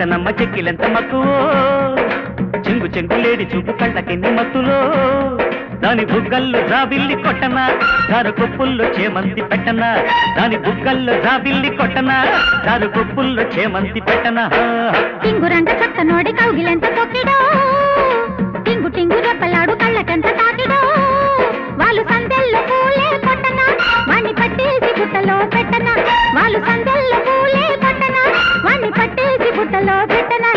చక్కనమ్మ చెక్కిలెంత మక్కువో చెంగు చెంగులేడి చూపు కళ్ళకెన్ని మత్తులో దాని బుగ్గల్లో జాబిల్లి కొట్టనా దారు కొప్పుల్లో చేమంతి పెట్టనా దాని బుగ్గల్లో జాబిల్లి కొట్టనా దారు కొప్పుల్లో చేమంతి పెట్టనా టింగురంట చక్క నోడి కౌగిలెంత తొక్కిడో టింగు టింగు రెప్పలాడు కళ్ళకెంత తాకిడో వాళ్ళు సందెల్లో పూలే కొట్టనా వాణ్ణి పట్టేసి బుట్టలో పెట్టనా వాళ్ళు సందెల్లో పూలే కొట్టనా వాణ్ణి పట్టేసి బుట్టలో పెట్టనా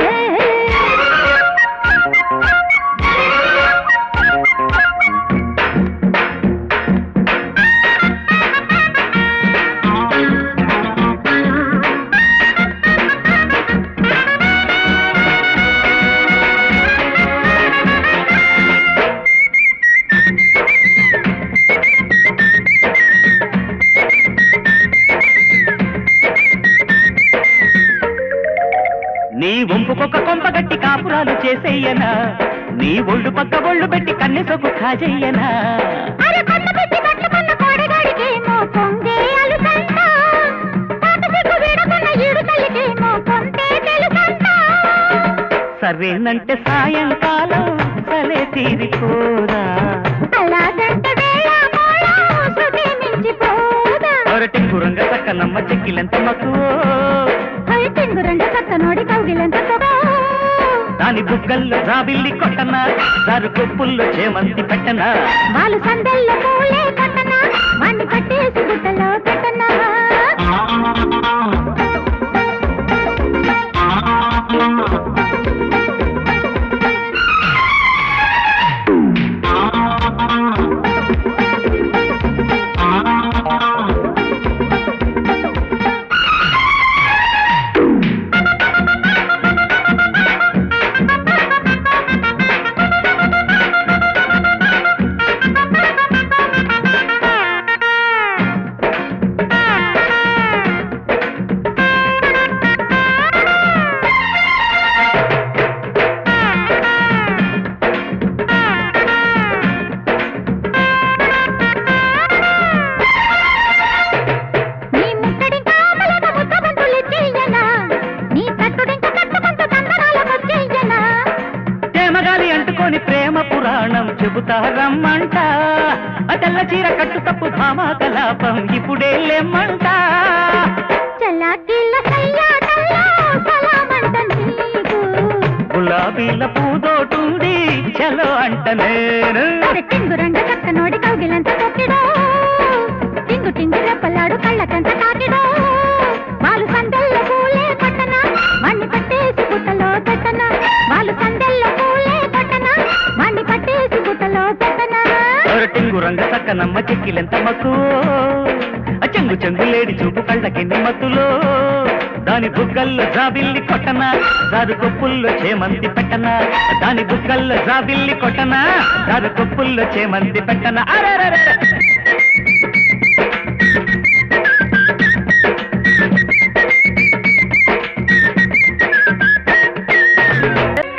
నీ వంపుకొక కొంపగట్టి కాపురాలు చేసేయనా నీ ఒళ్ళు పక్క ఒళ్ళు పెట్టి కన్నె సొగ్గు కాజెయ్యనా సరేనంటే సాయంకాలం సలే తీరిపోరా టింగురంగ చక్కనమ్మ చెక్కిలెంత మక్కువో టింగురంగ చక్క నోడి కౌగిలెంత దాని బుగ్గల్లో జాబిల్లి కొట్టనా దారు కొప్పుల్లో చేమంతి పెట్టనా వాళ్ళు సందల్లో పూలే కొట్టనా వాణ్ణి పట్టేసి బుట్టలో పెట్టనా ప్రేమ పురాణం చెబుతా రమ్మంట తెల్ల చీర కట్టు తప్పు భామా కలాపం ఇప్పుడే లేమ్మంట గులాబీల పూదోటుంది చలో అంట నేను టింగురంగ చక్క నోడి కౌగిలంత తొక్కిడో టింగు టింగు రెప్పలాడు కళ్ళకంత తాకిడో వాళ్ళు సందెల్లో పూలే కొట్టనా వాణ్ణి పట్టేసి బుట్టలో పెట్టనా వాళ్ళు సందెల్లో పూలే కొట్టనా వాణ్ణి పట్టేసి బుట్టలో పెట్టనా టింగురంగ చక్కనమ్మ చెక్కిలెంత మక్కువో చెంగు చెంగులేడి చూపు కళ్ళకెన్ని మత్తులో దాని బుగ్గల్లో జాబిల్లి కొట్టనా దారు కొప్పుల్లో చేమంతి పెట్టనా దాని బుగ్గల్లో జాబిల్లి కొట్టనా దారు కొప్పుల్లో చేమంతి పెట్టనా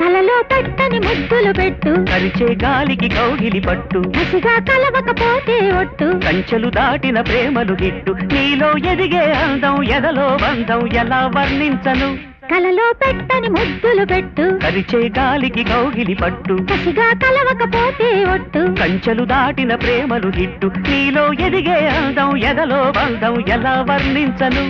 కలలో తట్టని ముద్దులు పెట్టు కరిచే గాలికి కౌగిలి పట్టు కసిగా కలవకపోతే ఒట్టు కంచెలు దాటిన ప్రేమలు గిట్టు నీలో ఎదిగే అందం ఎదలో బంధం ఎలా వర్ణించను కలలో పెట్టని ముద్దులు పెట్టు కరిచే గాలికి కౌగిలి పట్టు కసిగా కలవకపోతే ఒట్టు కంచెలు దాటిన ప్రేమలు గిట్టు నీలో ఎదిగే అందం ఎదలో బంధం ఎలా వర్ణించను